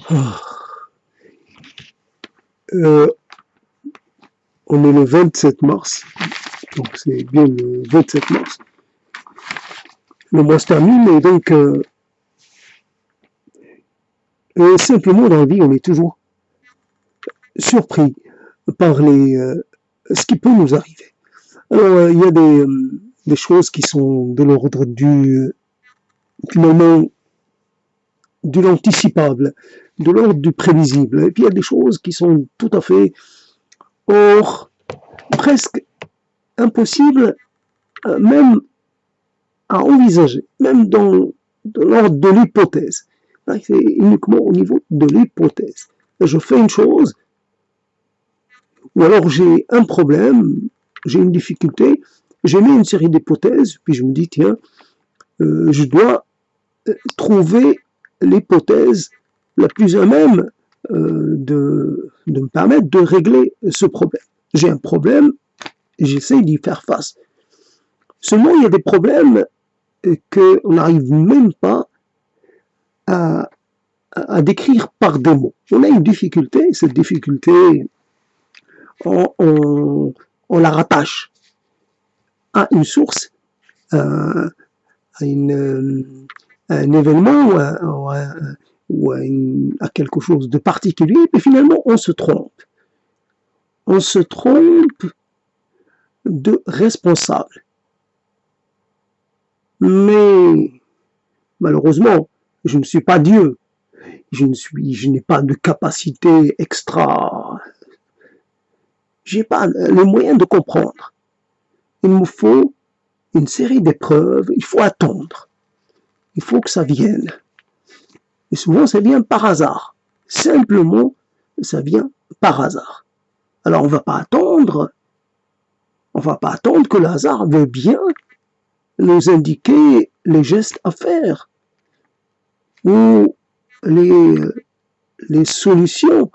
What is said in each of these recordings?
Ah, euh, on est le 27 mars, donc c'est bien le 27 mars. Le mois se termine et donc simplement dans la vie, on est toujours surpris par ce qui peut nous arriver. Alors il y a des choses qui sont de l'ordre finalement de l'anticipable, de l'ordre du prévisible. Et puis il y a des choses qui sont tout à fait hors, presque impossibles, même à envisager, même dans l'ordre de l'hypothèse. Là, c'est uniquement au niveau de l'hypothèse. Je fais une chose, ou alors j'ai un problème, j'ai une difficulté, j'ai mis une série d'hypothèses, puis je me dis, tiens, je dois trouver l'hypothèse la plus à même de me permettre de régler ce problème. J'ai un problème et j'essaie d'y faire face. Seulement, il y a des problèmes qu'on n'arrive même pas à décrire par des mots. On a une difficulté, cette difficulté, on la rattache à une source, à un événement ou à quelque chose de particulier, et finalement on se trompe. On se trompe de responsable. Mais malheureusement, je ne suis pas Dieu. Je n'ai pas de capacité extra. J'ai pas le moyen de comprendre. Il me faut une série d'épreuves, il faut attendre. Il faut que ça vienne. Et souvent, ça vient par hasard. Simplement, ça vient par hasard. Alors, on va pas attendre que le hasard veuille bien nous indiquer les gestes à faire ou les solutions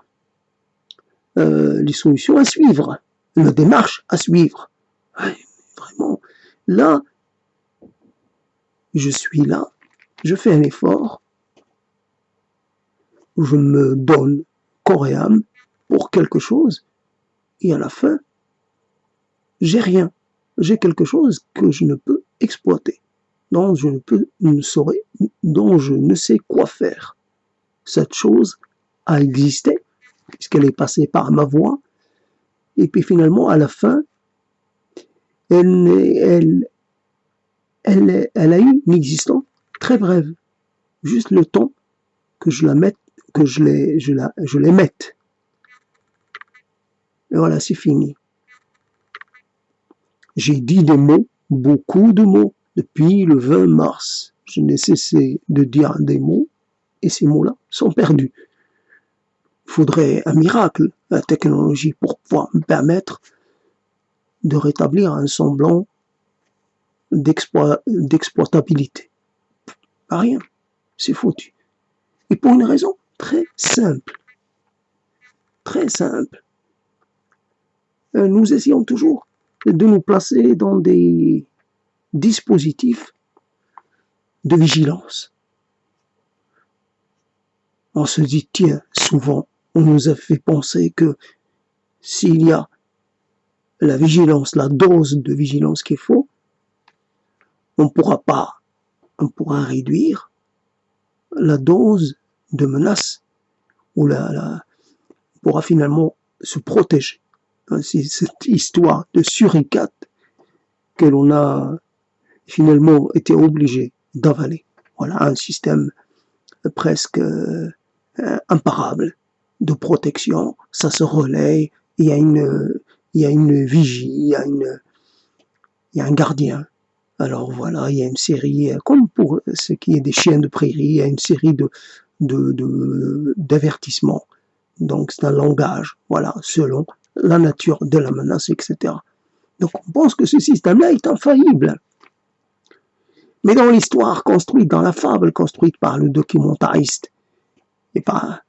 à suivre, la démarche à suivre. Vraiment, là, je suis là, je fais un effort, je me donne corps et âme pour quelque chose, et à la fin, j'ai rien. J'ai quelque chose que je ne peux exploiter, dont je ne sais quoi faire. Cette chose a existé, puisqu'elle est passée par ma voix, et puis finalement, à la fin, elle a eu une existence très brève, juste le temps que je l'émette. Et voilà, c'est fini. J'ai dit des mots, beaucoup de mots, depuis le 20 mars. Je n'ai cessé de dire des mots, et ces mots-là sont perdus. Il faudrait un miracle, la technologie, pour pouvoir me permettre de rétablir un semblant d'exploitabilité. Pas rien, c'est foutu. Et pour une raison très simple. Très simple. Nous essayons toujours de nous placer dans des dispositifs de vigilance. On se dit, tiens, souvent, on nous a fait penser que s'il y a la vigilance, la dose de vigilance qu'il faut, on pourra réduire la dose de menace ou on pourra finalement se protéger. C'est cette histoire de suricate que l'on a finalement été obligé d'avaler. Voilà un système presque imparable de protection. Ça se relaie, il y a une vigie, il y a un gardien. Alors voilà, il y a une série, comme pour ce qui est des chiens de prairie, il y a une série d'avertissements. Donc c'est un langage, voilà, selon la nature de la menace, etc. Donc on pense que ce système-là est infaillible. Mais dans l'histoire construite, dans la fable construite par le documentariste, et par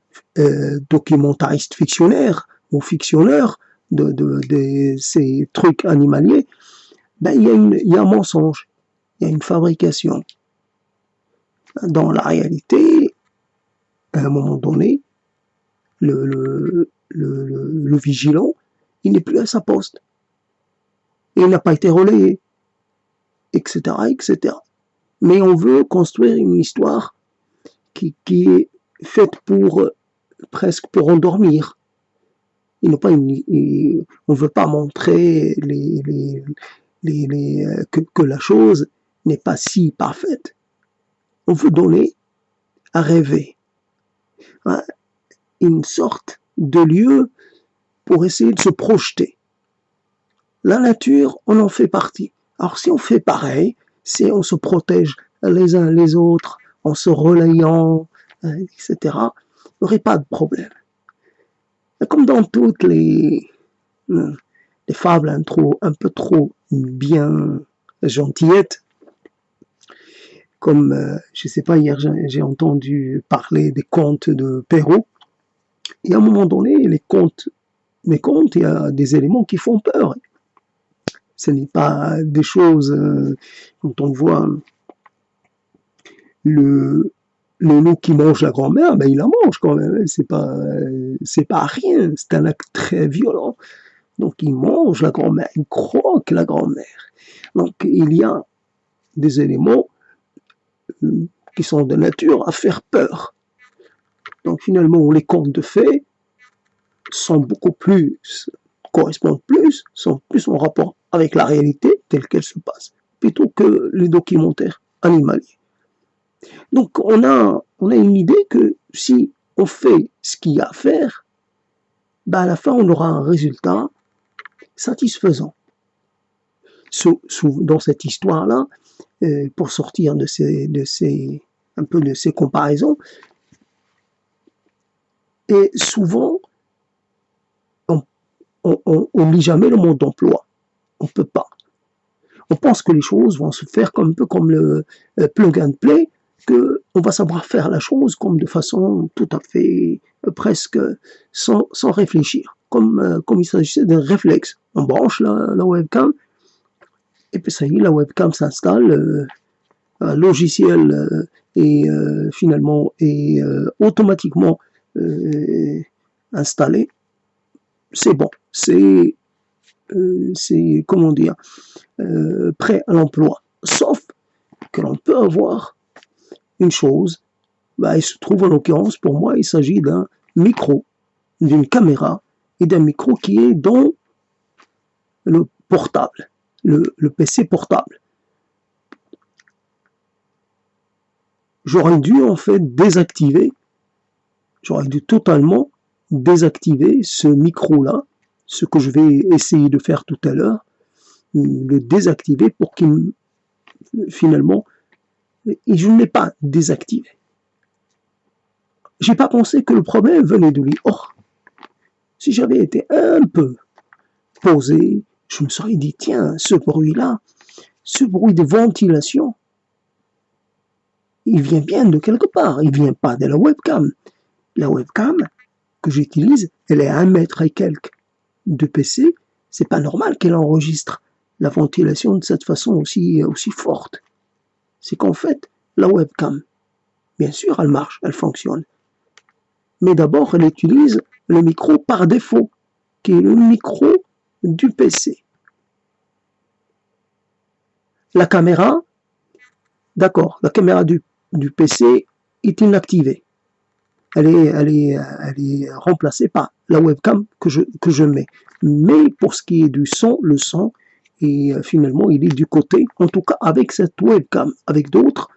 documentariste fictionnaire ou fictionneur de ces trucs animaliers, ben, il y a un mensonge, il y a une fabrication. Dans la réalité, à un moment donné, le vigilant, il n'est plus à sa poste. Et il n'a pas été relayé, etc., etc. Mais on veut construire une histoire qui est faite presque pour endormir. On ne veut pas montrer que la chose n'est pas si parfaite. On veut donner à rêver, une sorte de lieu pour essayer de se projeter. La nature, on en fait partie. Alors si on fait pareil, si on se protège les uns les autres, en se relayant, etc., il n'y aurait pas de problème. Comme dans toutes les fables un peu trop bien gentillettes, comme, je ne sais pas, hier j'ai entendu parler des contes de Perrault, et à un moment donné, mes contes, il y a des éléments qui font peur. Ce n'est pas des choses, quand on voit le loup qui mange la grand-mère, ben il la mange quand même, c'est pas rien, c'est un acte très violent. Donc il mange la grand-mère, il croque la grand-mère. Donc il y a des éléments qui sont de nature à faire peur. Donc finalement, les contes de fées correspondent plus, sont plus en rapport avec la réalité telle qu'elle se passe, plutôt que les documentaires animaliers. Donc on a une idée que si on fait ce qu'il y a à faire, ben à la fin on aura un résultat satisfaisant. Dans cette histoire-là, pour sortir de ces comparaisons, et souvent on lit jamais le mode d'emploi. On peut pas. On pense que les choses vont se faire un peu comme le plug and play, qu'on va savoir faire la chose comme de façon tout à fait presque sans réfléchir, comme il s'agissait d'un réflexe. On branche la webcam et puis ça y est, la webcam s'installe, un logiciel finalement est automatiquement installé. C'est bon, c'est comment dire, prêt à l'emploi. Sauf que l'on peut avoir une chose, il se trouve en l'occurrence, pour moi, il s'agit d'un micro, d'une caméra et d'un micro qui est dans le portable, le PC portable. J'aurais dû en fait j'aurais dû totalement désactiver ce micro-là, ce que je vais essayer de faire tout à l'heure, le désactiver pour qu'il finalement, et je ne l'ai pas désactivé. J'ai pas pensé que le problème venait de lui. Or, si j'avais été un peu posé, je me serais dit, tiens, ce bruit-là, ce bruit de ventilation, il vient bien de quelque part, il vient pas de la webcam. La webcam que j'utilise, elle est à 1 mètre et quelques de PC, c'est pas normal qu'elle enregistre la ventilation de cette façon aussi forte. C'est qu'en fait, la webcam, bien sûr, elle marche, elle fonctionne. Mais d'abord, elle utilise le micro par défaut, qui est le micro du PC. La caméra, d'accord, la caméra du PC est inactivée. Elle est remplacée par la webcam que je mets. Mais pour ce qui est du son, le son, et finalement, il est du côté, en tout cas avec cette webcam. Avec d'autres,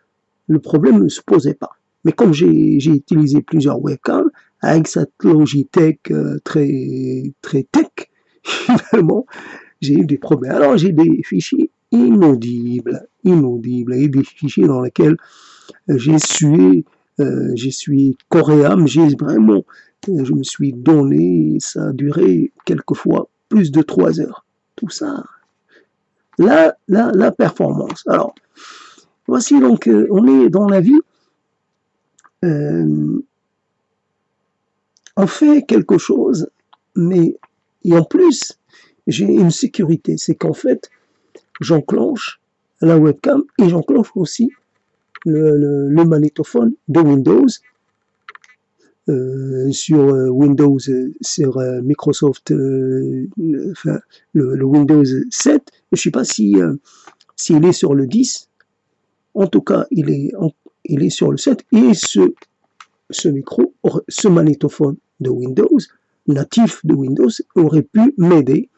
le problème ne se posait pas. Mais comme j'ai utilisé plusieurs webcams, avec cette Logitech très, très tech, finalement, j'ai eu des problèmes. Alors, j'ai des fichiers inaudibles, et des fichiers dans lesquels j'ai sué coréam, je me suis donné, ça a duré quelquefois plus de 3 heures. Tout ça, la performance. Alors, voici donc, on est dans la vie, on fait quelque chose, mais et en plus, j'ai une sécurité, c'est qu'en fait, j'enclenche la webcam et j'enclenche aussi le magnétophone de Windows sur Windows, sur Microsoft, enfin, le Windows 7. Je ne sais pas si, s'il est sur le 10. En tout cas, il est sur le 7. Et ce micro, ce magnétophone de Windows, natif de Windows, aurait pu m'aider.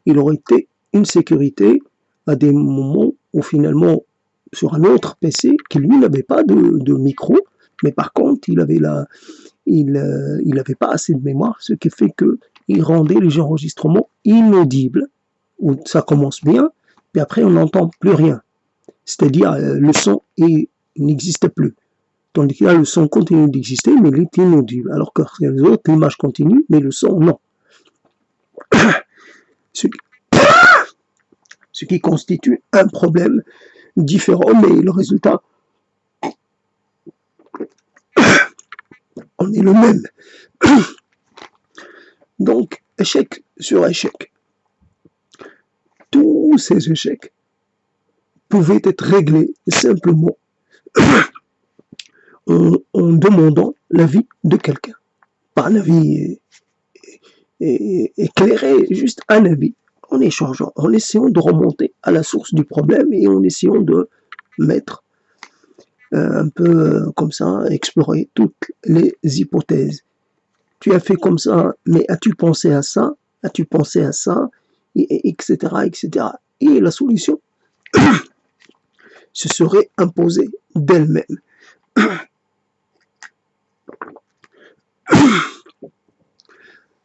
Il aurait été une sécurité à des moments où finalement, sur un autre PC, qui lui n'avait pas de micro, mais par contre, il n'avait pas assez de mémoire, ce qui fait qu'il rendait les enregistrements inaudibles, où ça commence bien, puis après on n'entend plus rien. C'est-à-dire, le son n'existe plus. Tandis que là, le son continue d'exister, mais il est inaudible. Alors que les autres, l'image continue, mais le son, non. Ce qui constitue un problème différent, mais le résultat en est le même. Donc, échec sur échec. Tous ces échecs pouvaient être réglés simplement en demandant l'avis de quelqu'un. Pas un avis éclairé, juste un avis, en échangeant, en essayant de remonter à la source du problème et en essayant de mettre un peu comme ça, explorer toutes les hypothèses. Tu as fait comme ça, mais as-tu pensé à ça? As-tu pensé à ça? Etc., etc. Et la solution se serait imposée d'elle-même.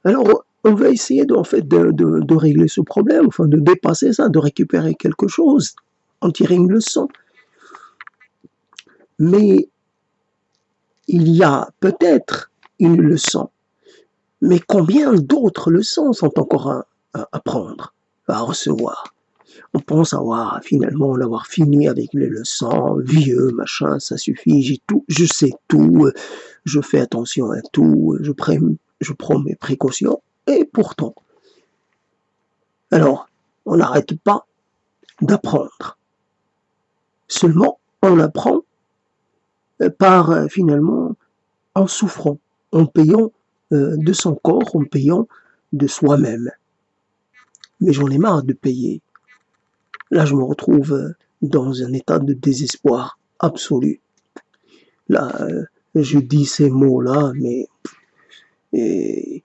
Alors, on va essayer de régler ce problème, enfin de dépasser ça, de récupérer quelque chose, en tirer une leçon. Mais il y a peut-être une leçon, mais combien d'autres leçons sont encore à prendre, à recevoir? On pense finalement avoir fini avec les leçons, vieux, machin, ça suffit, j'ai tout, je sais tout, je fais attention à tout, je prends mes précautions, et pourtant, alors, on n'arrête pas d'apprendre. Seulement, on apprend par finalement en souffrant, en payant de son corps, en payant de soi-même. Mais j'en ai marre de payer. Là, je me retrouve dans un état de désespoir absolu. Là, je dis ces mots-là, mais je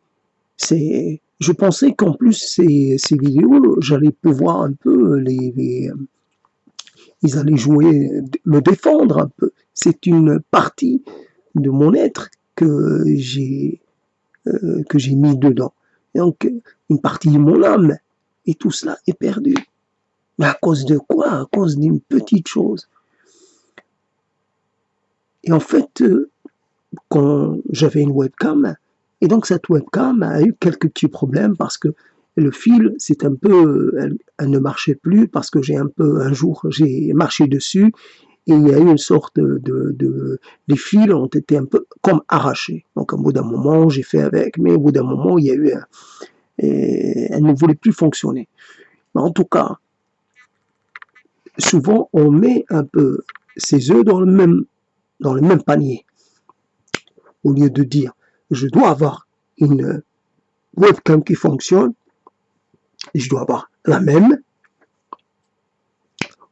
pensais qu'en plus, ces vidéos, j'allais pouvoir un peu ils allaient me défendre un peu. C'est une partie de mon être que j'ai mis dedans. Donc, une partie de mon âme. Et tout cela est perdu. Mais à cause de quoi? À cause d'une petite chose. Et en fait, quand j'avais une webcam, et donc cette webcam a eu quelques petits problèmes parce que le fil, elle ne marchait plus parce que un jour, j'ai marché dessus et il y a eu une sorte les fils ont été un peu comme arrachés. Donc, au bout d'un moment, j'ai fait avec, mais au bout d'un moment, il y a eu elle ne voulait plus fonctionner. Mais en tout cas, souvent, on met un peu ses œufs dans le même panier. Au lieu de dire, je dois avoir une webcam qui fonctionne, je dois avoir la même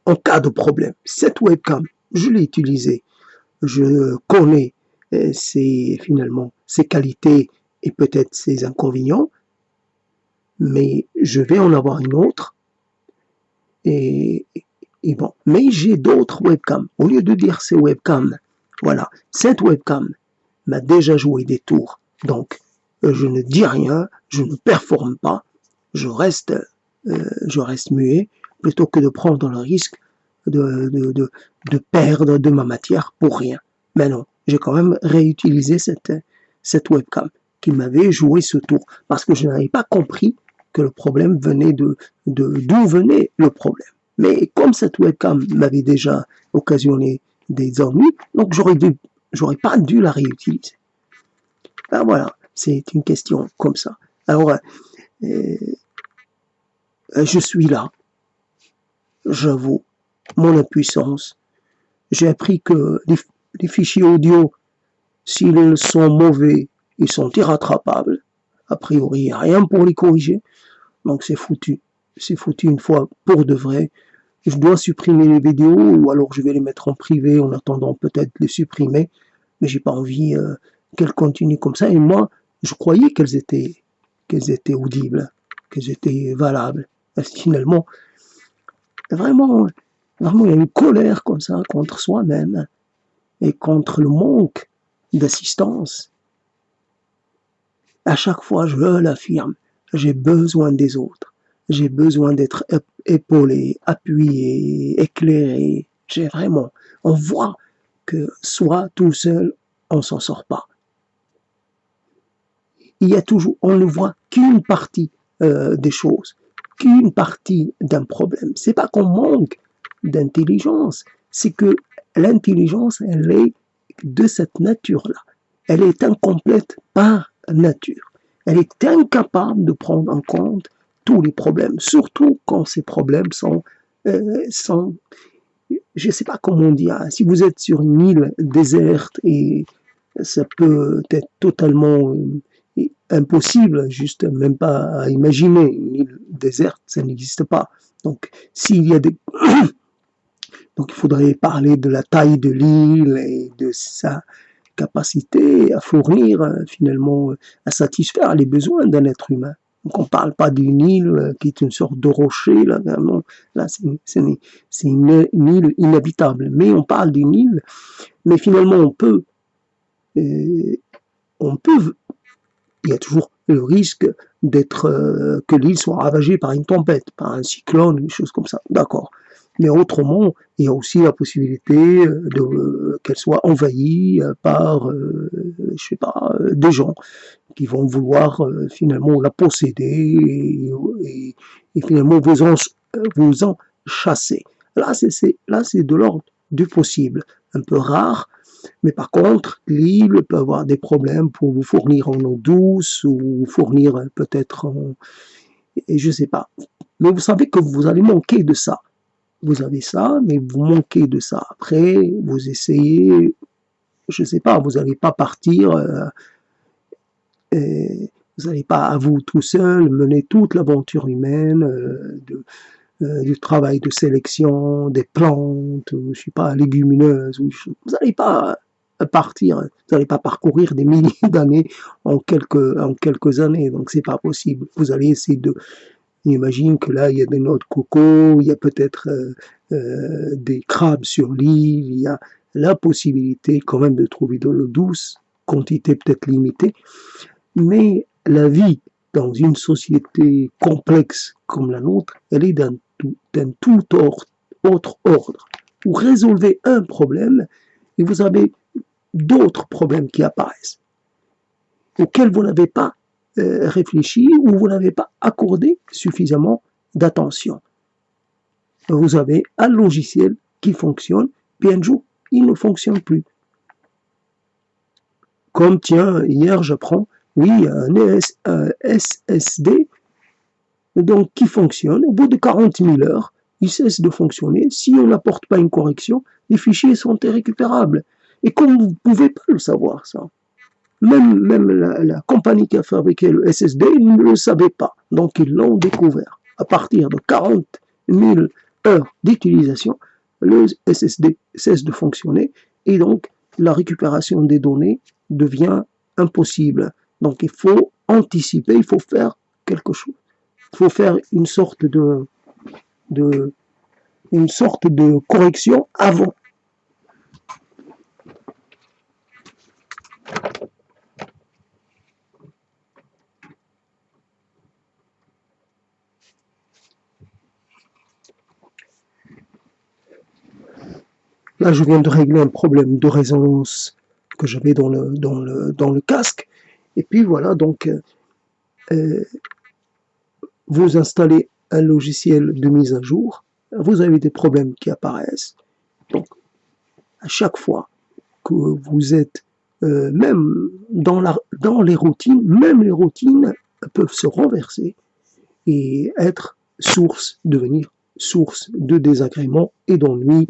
en cas de problème. Cette webcam, je l'ai utilisée, je connais finalement ses qualités et peut-être ses inconvénients, mais je vais en avoir une autre. Et bon, mais j'ai d'autres webcams. Au lieu de dire ces webcams, voilà, cette webcam m'a déjà joué des tours. Donc, je ne dis rien, je ne performe pas, je reste muet, plutôt que de prendre le risque de perdre de ma matière pour rien. Mais non, j'ai quand même réutilisé cette webcam qui m'avait joué ce tour, parce que je n'avais pas compris que le problème venait d'où venait le problème. Mais comme cette webcam m'avait déjà occasionné des ennuis, donc j'aurais pas dû la réutiliser. Ben voilà, c'est une question comme ça. Alors, je suis là, j'avoue, mon impuissance. J'ai appris que les fichiers audio S'ils sont mauvais, ils sont irrattrapables. A priori, il n'y a rien pour les corriger. Donc c'est foutu. C'est foutu une fois pour de vrai. Je dois supprimer les vidéos ou alors je vais les mettre en privé en attendant peut-être les supprimer. Mais j'ai pas envie qu'elles continuent comme ça. Et moi, je croyais qu'elles étaient audibles, qu'elles étaient valables. Et finalement, vraiment, vraiment, il y a une colère comme ça contre soi-même et contre le manque d'assistance. À chaque fois, je l'affirme, j'ai besoin des autres. J'ai besoin d'être épaulé, appuyé, éclairé. J'ai vraiment, on voit que soit tout seul, on s'en sort pas. Il y a toujours, on ne voit qu'une partie des choses, qu'une partie d'un problème. C'est pas qu'on manque d'intelligence, c'est que l'intelligence, elle est de cette nature-là. Elle est incomplète par nature. Elle est incapable de prendre en compte tous les problèmes, surtout quand ces problèmes sont je ne sais pas comment on dit, hein, si vous êtes sur une île déserte et ça peut être totalement impossible, juste même pas à imaginer, une île déserte, ça n'existe pas. Donc, s'il y a des... Donc, il faudrait parler de la taille de l'île et de sa capacité à fournir, finalement, à satisfaire les besoins d'un être humain. Donc on ne parle pas d'une île qui est une sorte de rocher, là, vraiment, là c'est une île inhabitable. Mais on parle d'une île, mais finalement il y a toujours le risque d'être que l'île soit ravagée par une tempête, par un cyclone, des choses comme ça. D'accord. Mais autrement, il y a aussi la possibilité qu'elle soit envahie par, je sais pas, des gens qui vont vouloir finalement la posséder et finalement vous en chasser. Là, c'est de l'ordre du possible, un peu rare, mais par contre, l'île peut avoir des problèmes pour vous fournir en eau douce ou fournir peut-être en... Et je sais pas. Mais vous savez que vous allez manquer de ça. Vous avez ça, mais vous manquez de ça. Après, vous essayez, je sais pas, vous n'allez pas partir, vous n'allez pas à vous tout seul mener toute l'aventure humaine du travail de sélection des plantes, je sais pas, légumineuses. Vous n'allez pas partir, vous n'allez pas parcourir des milliers d'années en quelques années, donc c'est pas possible. Vous allez essayer de... J'imagine que là, il y a des noix de coco, il y a peut-être des crabes sur l'île, il y a la possibilité quand même de trouver de l'eau douce, quantité peut-être limitée, mais la vie dans une société complexe comme la nôtre, elle est d'un tout autre ordre. Vous résolvez un problème et vous avez d'autres problèmes qui apparaissent, auxquels vous n'avez pas réfléchi ou vous n'avez pas accordé suffisamment d'attention. Vous avez un logiciel qui fonctionne, puis un jour, il ne fonctionne plus. Comme, tiens, hier, j'apprends, oui, un SSD donc, qui fonctionne. Au bout de 40 000 heures, il cesse de fonctionner. Si on n'apporte pas une correction, les fichiers sont irrécupérables. Et comme vous ne pouvez pas le savoir, ça, même la compagnie qui a fabriqué le SSD ne le savait pas. Donc, ils l'ont découvert. À partir de 40 000 heures d'utilisation, le SSD cesse de fonctionner et donc la récupération des données devient impossible. Donc, il faut anticiper, il faut faire quelque chose. Il faut faire une sorte de correction avant. Là, je viens de régler un problème de résonance que j'avais dans le casque. Et puis voilà, donc, vous installez un logiciel de mise à jour, vous avez des problèmes qui apparaissent. Donc, à chaque fois que vous êtes, même dans les routines, même les routines peuvent se renverser et devenir source de désagréments et d'ennuis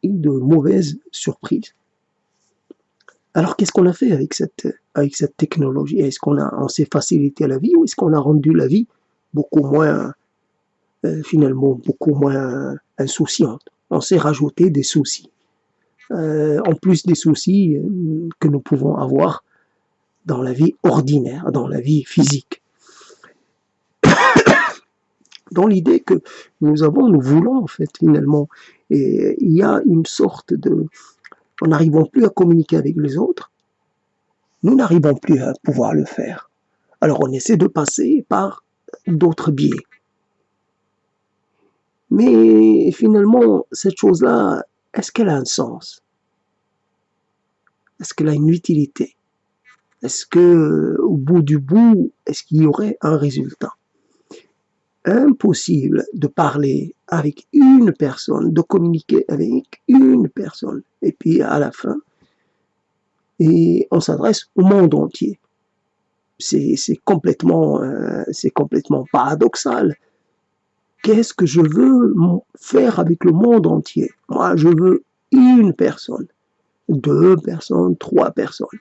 et de mauvaises surprises. Alors, qu'est-ce qu'on a fait avec cette technologie? Est-ce on s'est facilité la vie ou est-ce qu'on a rendu la vie beaucoup moins, finalement, beaucoup moins insouciante? On s'est rajouté des soucis. En plus des soucis que nous pouvons avoir dans la vie ordinaire, dans la vie physique. Dans l'idée que nous voulons en fait finalement, et il y a une sorte de... En n'arrivant plus à communiquer avec les autres, nous n'arrivons plus à pouvoir le faire. Alors on essaie de passer par d'autres biais. Mais finalement, cette chose-là, est-ce qu'elle a un sens? Est-ce qu'elle a une utilité? Est-ce que, au bout du bout, est-ce qu'il y aurait un résultat? Impossible de parler avec une personne, de communiquer avec une personne, et puis à la fin, et on s'adresse au monde entier. C'est complètement paradoxal. Qu'est-ce que je veux faire avec le monde entier? Moi, je veux une personne, 2 personnes, 3 personnes.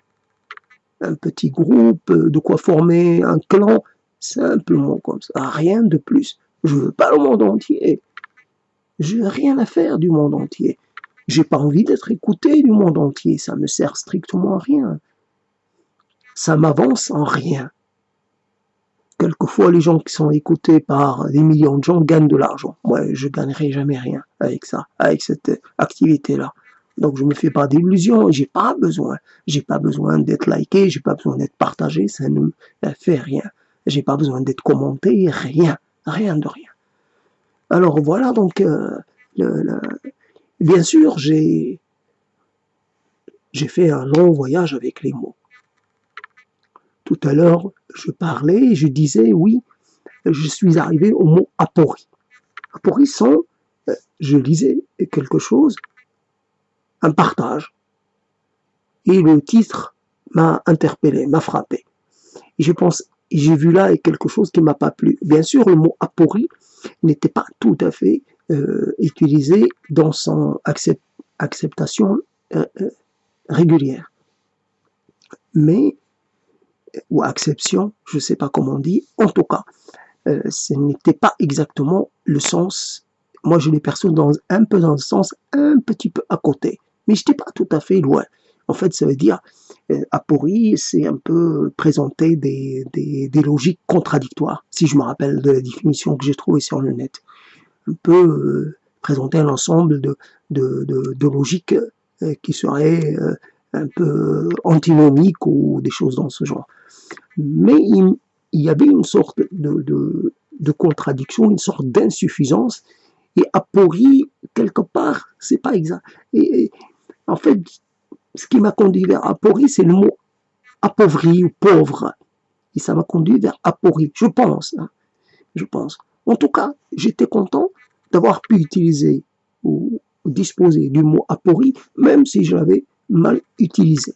Un petit groupe, de quoi former un clan, simplement comme ça, rien de plus. Je veux pas le monde entier. Je n'ai rien à faire du monde entier. J'ai pas envie d'être écouté du monde entier. Ça me sert strictement à rien. Ça m'avance en rien. Quelquefois, les gens qui sont écoutés par des millions de gens gagnent de l'argent. Moi, je gagnerai jamais rien avec ça, avec cette activité-là. Donc, je me fais pas d'illusions. J'ai pas besoin d'être liké, j'ai pas besoin d'être partagé. Ça ne me fait rien. J'ai pas besoin d'être commenté, rien de rien. Alors voilà, donc, bien sûr, j'ai fait un long voyage avec les mots. Tout à l'heure, je parlais et je disais, oui, je suis arrivé au mot aporie. Aporie sont, je lisais quelque chose, un partage. Et le titre m'a interpellé, m'a frappé. Et j'ai vu là quelque chose qui m'a pas plu. Bien sûr, le mot aporie n'était pas tout à fait utilisé dans son acceptation régulière. Mais, ou acception, je ne sais pas comment on dit, en tout cas, ce n'était pas exactement le sens. Moi, je l'ai perçu un peu dans le sens un petit peu à côté, mais je n'étais pas tout à fait loin. En fait, ça veut dire, aporie, c'est un peu présenter des logiques contradictoires, si je me rappelle de la définition que j'ai trouvée sur le net. Un peu présenter un ensemble de logiques qui seraient un peu antinomiques ou des choses dans ce genre. Mais il y avait une sorte de contradiction, une sorte d'insuffisance, et aporie, quelque part, c'est pas exact. Et en fait, ce qui m'a conduit vers aporie, c'est le mot appauvri ou pauvre. Et ça m'a conduit vers aporie, je pense. Je pense. En tout cas, j'étais content d'avoir pu utiliser ou disposer du mot aporie, même si je l'avais mal utilisé.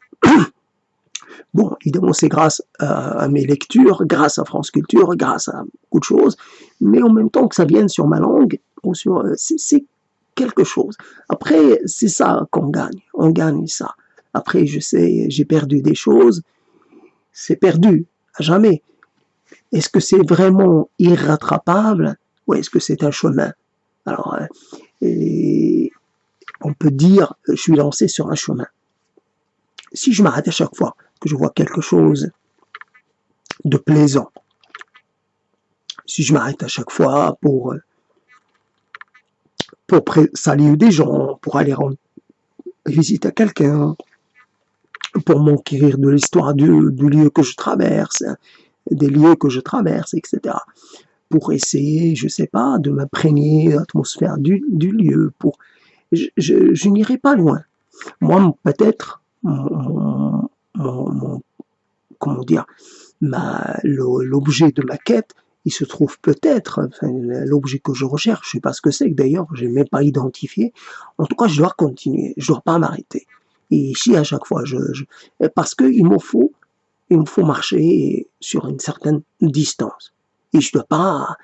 Bon, évidemment, c'est grâce à mes lectures, grâce à France Culture, grâce à beaucoup de choses, mais en même temps que ça vienne sur ma langue, c'est quelque chose. Après, c'est ça qu'on gagne, on gagne ça. Après, je sais, j'ai perdu des choses, c'est perdu, à jamais. Est-ce que c'est vraiment irrattrapable ou est-ce que c'est un chemin? Alors, on peut dire, je suis lancé sur un chemin. Si je m'arrête à chaque fois que je vois quelque chose de plaisant, si je m'arrête à chaque fois pour saluer des gens, pour aller rendre visite à quelqu'un, pour m'enquérir de l'histoire du lieu que je traverse, des lieux que je traverse, etc. Pour essayer, je sais pas, de m'imprégner de l'atmosphère du lieu. Je n'irai pas loin. Moi, peut-être, comment dire, l'objet de ma quête, il se trouve peut-être, enfin, l'objet que je recherche, je ne sais pas ce que c'est, d'ailleurs, je n'ai même pas identifié. En tout cas, je dois continuer, je ne dois pas m'arrêter. Et ici, à chaque fois, parce qu'il me faut marcher sur une certaine distance. Et je ne dois pas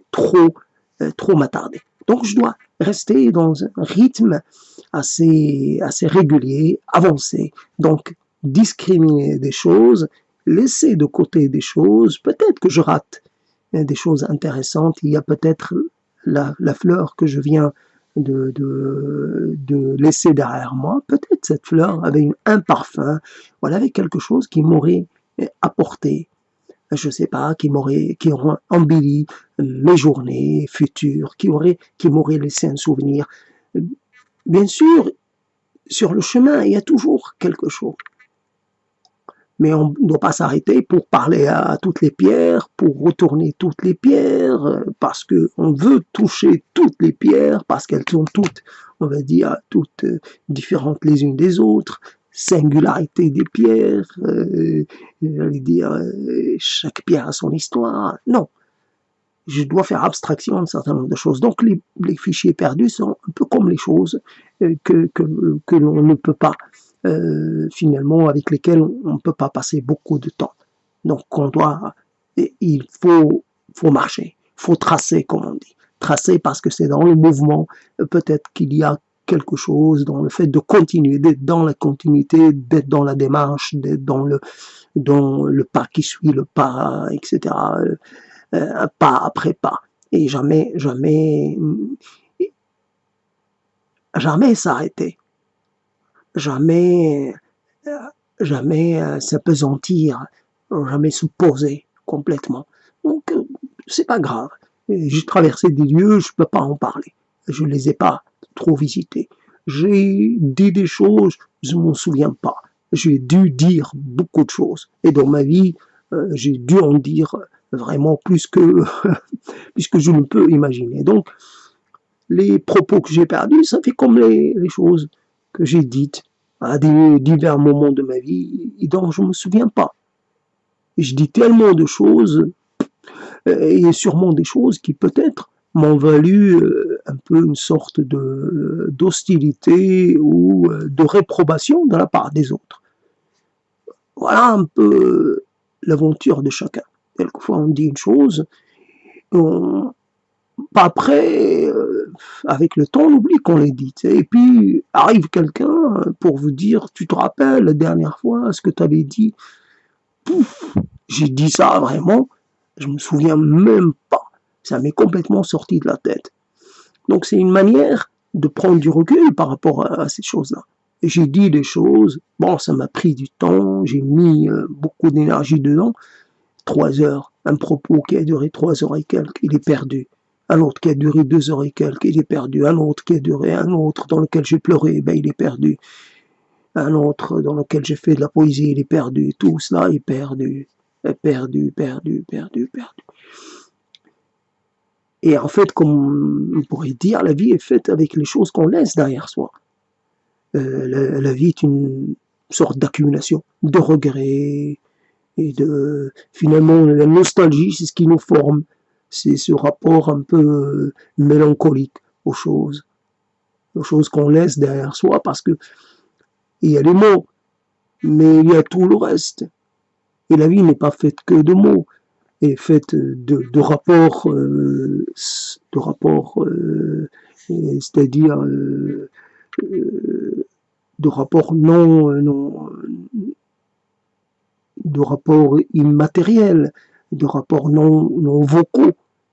trop m'attarder. Donc, je dois rester dans un rythme assez régulier, avancé. Donc, discriminer des choses, laisser de côté des choses, peut-être que je rate des choses intéressantes, il y a peut-être la fleur que je viens de laisser derrière moi, peut-être cette fleur avait un parfum, voilà, avec quelque chose qui m'aurait apporté, je ne sais pas, qui aurait embelli mes journées futures, qui m'aurait laissé un souvenir. Bien sûr, sur le chemin, il y a toujours quelque chose. Mais on ne doit pas s'arrêter pour parler à toutes les pierres, pour retourner toutes les pierres, parce qu'on veut toucher toutes les pierres, parce qu'elles sont toutes, on va dire, toutes différentes les unes des autres, singularité des pierres, j'allais dire, chaque pierre a son histoire. Non, je dois faire abstraction d'un certain nombre de choses. Donc les fichiers perdus sont un peu comme les choses que l'on ne peut pas, finalement, avec lesquelles on ne peut pas passer beaucoup de temps. Donc il faut marcher, il faut tracer, comme on dit. Tracer parce que c'est dans le mouvement, peut-être qu'il y a quelque chose dans le fait de continuer, d'être dans la continuité, d'être dans la démarche, d'être dans le pas qui suit le pas, etc. Pas après pas. Et jamais s'arrêter. Jamais s'apesantir, jamais se poser complètement. Donc, c'est pas grave. J'ai traversé des lieux, je peux pas en parler. Je les ai pas trop visités. J'ai dit des choses, je m'en souviens pas. J'ai dû dire beaucoup de choses. Et dans ma vie, j'ai dû en dire vraiment plus que je ne peux imaginer. Donc, les propos que j'ai perdus, ça fait comme les choses que j'ai dites à des divers moments de ma vie et dont je ne me souviens pas. Et je dis tellement de choses, et sûrement des choses qui peut-être m'ont valu un peu une sorte d'hostilité ou de réprobation de la part des autres. Voilà un peu l'aventure de chacun. Quelquefois on dit une chose, après, avec le temps, on oublie qu'on l'a dit. Et puis, arrive quelqu'un pour vous dire, tu te rappelles la dernière fois ce que tu avais dit? Pouf, j'ai dit ça vraiment, je me souviens même pas. Ça m'est complètement sorti de la tête. Donc c'est une manière de prendre du recul par rapport à ces choses-là. Et j'ai dit des choses, bon, ça m'a pris du temps, j'ai mis beaucoup d'énergie dedans. 3 heures, un propos qui a duré 3 heures et quelques, il est perdu. Un autre qui a duré 2 heures et quelques, il est perdu. Un autre qui a duré, un autre dans lequel j'ai pleuré, ben il est perdu. Un autre dans lequel j'ai fait de la poésie, il est perdu. Tout cela est perdu. Perdu, perdu, perdu, perdu. Et en fait, comme on pourrait dire, la vie est faite avec les choses qu'on laisse derrière soi. La vie est une sorte d'accumulation de regrets, et finalement la nostalgie, c'est ce qui nous forme, c'est ce rapport un peu mélancolique aux choses qu'on laisse derrière soi, parce que il y a les mots, mais il y a tout le reste, et la vie n'est pas faite que de mots, elle est faite de rapports, c'est-à-dire de rapports de rapports immatériels, de rapports non vocaux.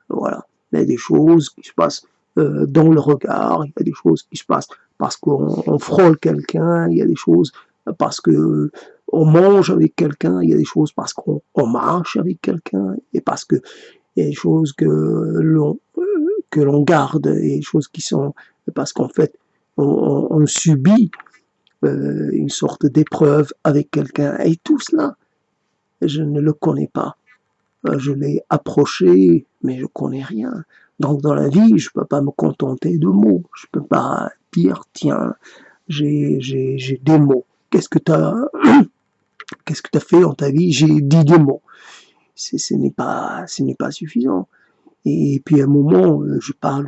Voilà. Il y a des choses qui se passent dans le regard, il y a des choses qui se passent parce qu'on frôle quelqu'un, il y a des choses parce que on mange avec quelqu'un, il y a des choses parce qu'on marche avec quelqu'un, et parce que il y a des choses que l'on garde, et des choses qui sont parce qu'en fait on subit une sorte d'épreuve avec quelqu'un, et tout cela je ne le connais pas. Je l'ai approché, mais je connais rien. Donc dans la vie, je peux pas me contenter de mots. Je peux pas dire, tiens, j'ai des mots. Qu'est-ce que tu as fait dans ta vie? J'ai dit des mots. Ce n'est pas suffisant. Et puis à un moment, je parle,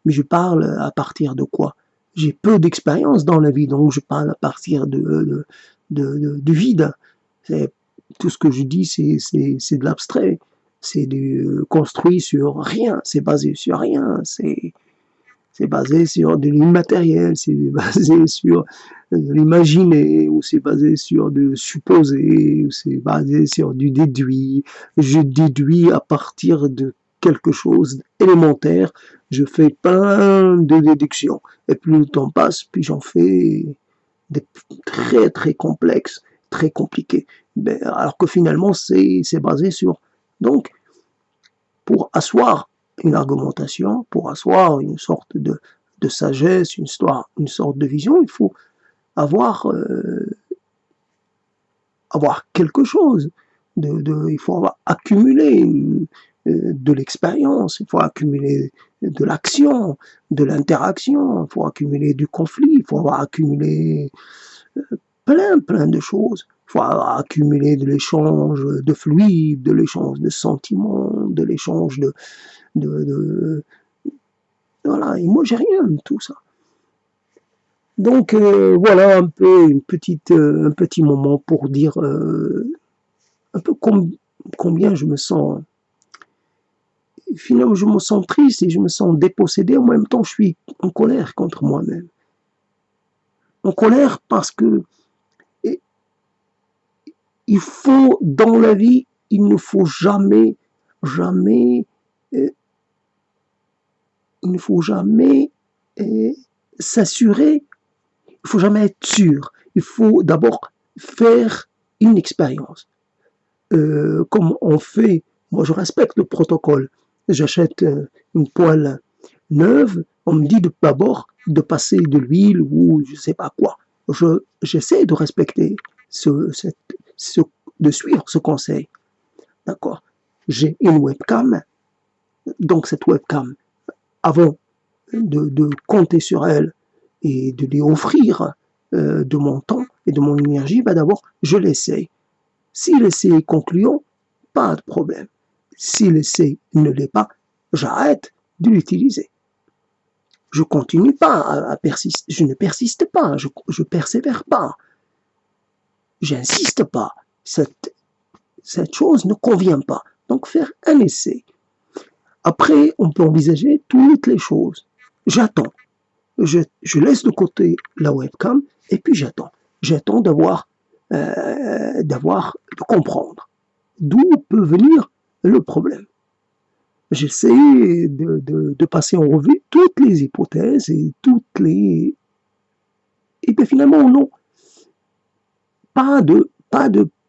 mais je parle à partir de quoi? J'ai peu d'expérience dans la vie, donc je parle à partir du vide. Tout ce que je dis, c'est de l'abstrait, c'est construit sur rien, c'est basé sur rien, c'est basé sur de l'immatériel, c'est basé sur l'imaginer, ou c'est basé sur de supposer, ou c'est basé sur du déduit. Je déduis à partir de quelque chose d'élémentaire, je fais plein de déductions. Et plus le temps passe, plus j'en fais des très très complexes, très compliqués. Ben, alors que finalement, c'est basé sur... Donc, pour asseoir une argumentation, pour asseoir une sorte de sagesse, une sorte de vision, il faut avoir, avoir quelque chose. Il faut avoir accumulé de l'expérience, il faut accumuler de l'action, de l'interaction, il faut accumuler du conflit, il faut avoir accumulé plein de choses. Il faut avoir accumulé de l'échange de fluides, de l'échange de sentiments, de l'échange de... Voilà, et moi j'ai rien de tout ça. Donc voilà un peu un petit moment pour dire un peu combien je me sens, finalement je me sens triste et je me sens dépossédé, en même temps je suis en colère contre moi-même. En colère parce que il faut, dans la vie, il ne faut jamais, jamais, il ne faut jamais s'assurer, il ne faut jamais être sûr. Il faut d'abord faire une expérience. Comme on fait, moi je respecte le protocole. J'achète une poêle neuve, on me dit d'abord de passer de l'huile ou je ne sais pas quoi. J'essaie de respecter de suivre ce conseil. D'accord. J'ai une webcam, donc cette webcam, avant de compter sur elle et de lui offrir de mon temps et de mon énergie, bah d'abord, je l'essaye. Si l'essai est concluant, pas de problème. Si l'essai ne l'est pas, j'arrête de l'utiliser. Je continue pas à persister, je ne persiste pas, je persévère pas. J'insiste pas. Cette chose ne convient pas. Donc faire un essai. Après, on peut envisager toutes les choses. J'attends. Je laisse de côté la webcam et puis j'attends. J'attends de comprendre d'où peut venir le problème. J'essaie de passer en revue toutes les hypothèses et toutes les... Et bien finalement, non. Pas de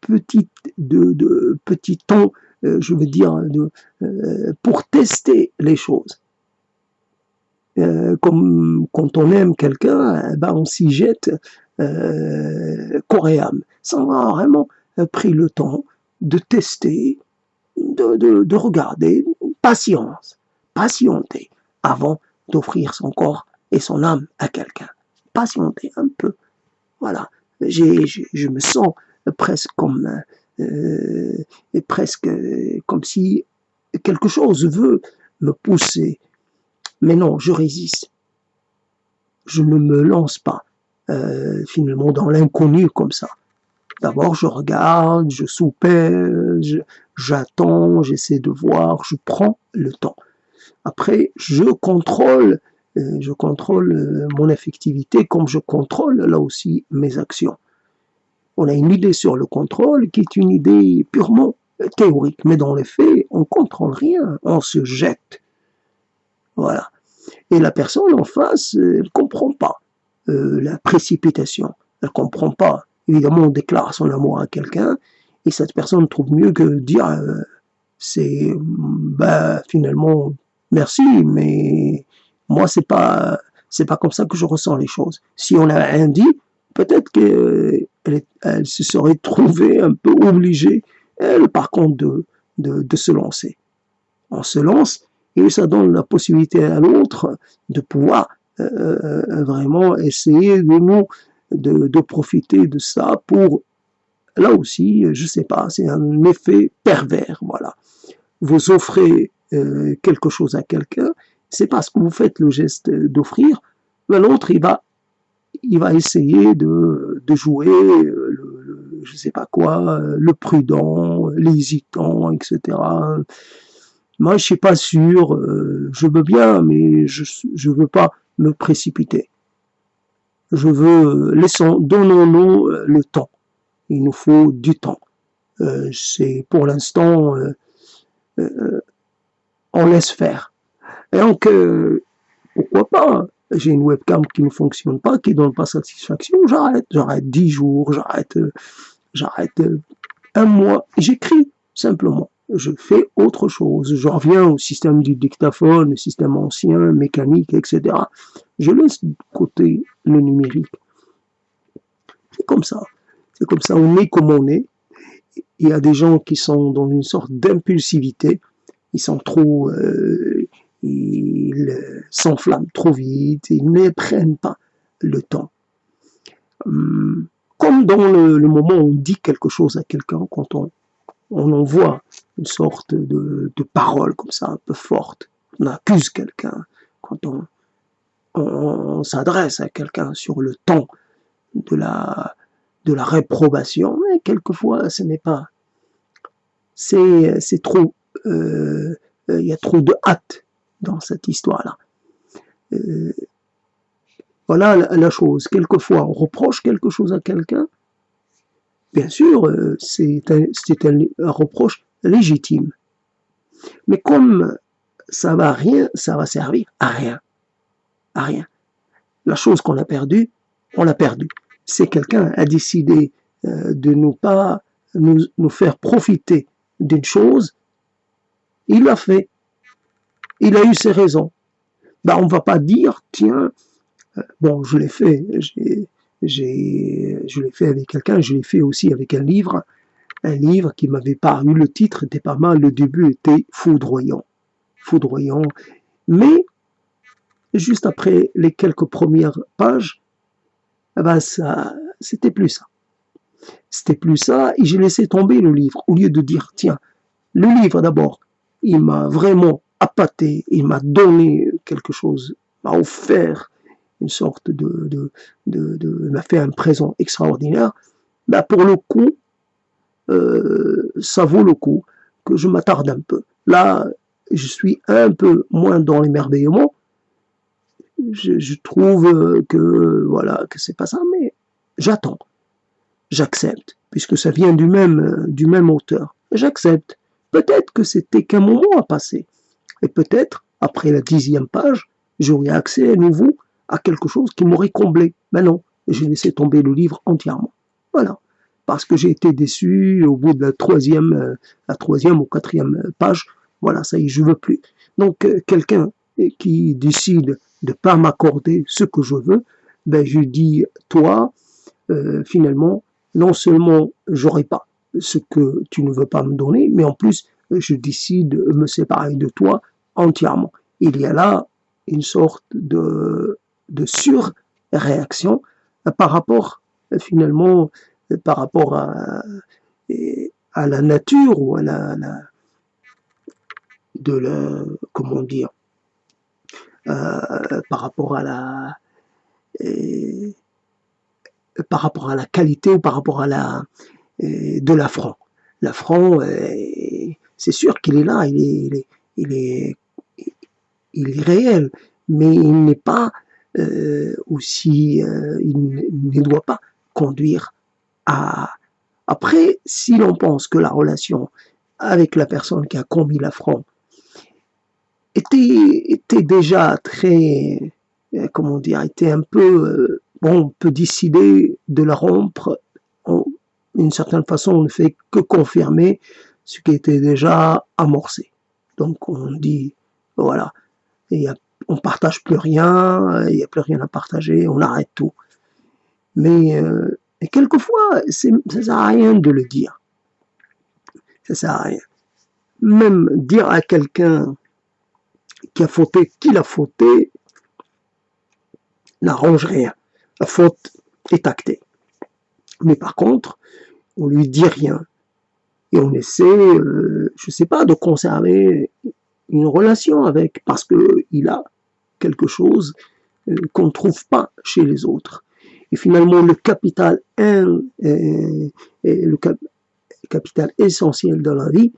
petit temps, je veux dire, pour tester les choses. Comme quand on aime quelqu'un, ben on s'y jette corps et âme, sans avoir vraiment pris le temps de tester, de regarder, patienter, avant d'offrir son corps et son âme à quelqu'un. Patienter un peu. Voilà. Je me sens presque comme si quelque chose veut me pousser. Mais non, je résiste. Je ne me lance pas finalement dans l'inconnu comme ça. D'abord, je regarde, je soupèse, j'attends, j'essaie de voir, je prends le temps. Après, je contrôle mon affectivité comme je contrôle là aussi mes actions. On a une idée sur le contrôle qui est une idée purement théorique, mais dans les faits, on ne contrôle rien, on se jette. Voilà. Et la personne en face, elle ne comprend pas la précipitation. Elle ne comprend pas. Évidemment, on déclare son amour à quelqu'un et cette personne trouve mieux que de dire finalement, merci, mais moi, c'est pas comme ça que je ressens les choses. Si on n'a rien dit, peut-être qu'elle se serait trouvée un peu obligée, elle, par contre, de se lancer. On se lance et ça donne la possibilité à l'autre de pouvoir vraiment essayer de profiter de ça pour, là aussi, je sais pas, c'est un effet pervers, voilà. Vous offrez quelque chose à quelqu'un, c'est parce que vous faites le geste d'offrir, l'autre il va essayer de jouer je sais pas quoi, le prudent, l'hésitant, etc. moi je suis pas sûr, je veux bien, mais je veux pas me précipiter. Je veux, donnons-nous le temps. Il nous faut du temps. C'est pour l'instant, on laisse faire. Et donc, pourquoi pas? J'ai une webcam qui ne fonctionne pas, qui ne donne pas satisfaction, j'arrête 10 jours, j'arrête un mois, j'écris simplement. Je fais autre chose. Je reviens au système du dictaphone, le système ancien, mécanique, etc. Je laisse de côté le numérique. C'est comme ça. C'est comme ça. On est comme on est. Il y a des gens qui sont dans une sorte d'impulsivité. Ils sont trop, ils s'enflamment trop vite. Ils ne prennent pas le temps. Comme dans le moment où on dit quelque chose à quelqu'un, quand on envoie une sorte de parole comme ça, un peu forte. On accuse quelqu'un, quand on s'adresse à quelqu'un sur le ton de la réprobation, mais quelquefois ce n'est pas. C'est trop. Il y a trop de hâte dans cette histoire-là. Voilà la chose. Quelquefois, on reproche quelque chose à quelqu'un. Bien sûr, c'est un reproche légitime. Mais comme ça va servir à rien. À rien. La chose qu'on a perdue, on l'a perdue. Si quelqu'un a décidé de ne pas nous faire profiter d'une chose, il l'a fait. Il a eu ses raisons. Ben, on ne va pas dire, tiens, bon, je l'ai fait, je l'ai fait avec quelqu'un, je l'ai fait aussi avec un livre qui m'avait paru, le titre était pas mal, le début était foudroyant, mais juste après les quelques premières pages, eh ben c'était plus ça. C'était plus ça, et j'ai laissé tomber le livre, au lieu de dire, tiens, le livre d'abord, il m'a vraiment appâté, il m'a donné quelque chose, m'a offert une sorte m'a fait un présent extraordinaire, ben pour le coup, ça vaut le coup que je m'attarde un peu. Là, je suis un peu moins dans l'émerveillement. Je trouve que voilà que c'est pas ça, mais j'attends, j'accepte, puisque ça vient du même auteur. J'accepte. Peut-être que c'était qu'un moment à passer, et peut-être après la 10e page, j'aurais accès à nouveau à quelque chose qui m'aurait comblé. Mais non, j'ai laissé tomber le livre entièrement. Voilà. Parce que j'ai été déçu au bout de la troisième ou 4e page. Voilà, ça y est, je veux plus. Donc, quelqu'un qui décide de pas m'accorder ce que je veux, ben, je dis, toi, finalement, non seulement j'aurai pas ce que tu ne veux pas me donner, mais en plus, je décide de me séparer de toi entièrement. Il y a là une sorte de surréaction par rapport, finalement, par rapport à la nature ou à comment dire, par rapport à la qualité ou par rapport à de l'affront. L'affront, c'est sûr qu'il est là, il est réel, mais il n'est pas aussi, il ne doit pas conduire à. Après, si l'on pense que la relation avec la personne qui a commis l'affront était déjà très, comment dire, était un peu, bon, on peut décider de la rompre. D'une certaine façon, on ne fait que confirmer ce qui était déjà amorcé. Donc on dit, voilà, on ne partage plus rien, il n'y a plus rien à partager, on arrête tout. Mais quelquefois, ça ne sert à rien de le dire. Ça ne sert à rien. Même dire à quelqu'un qui a fauté, qu'il a fauté, n'arrange rien. La faute est actée. Mais par contre, on lui dit rien. Et on essaie, je sais pas, de conserver une relation avec, parce qu'il a quelque chose qu'on ne trouve pas chez les autres. Et finalement, le capital essentiel dans la vie,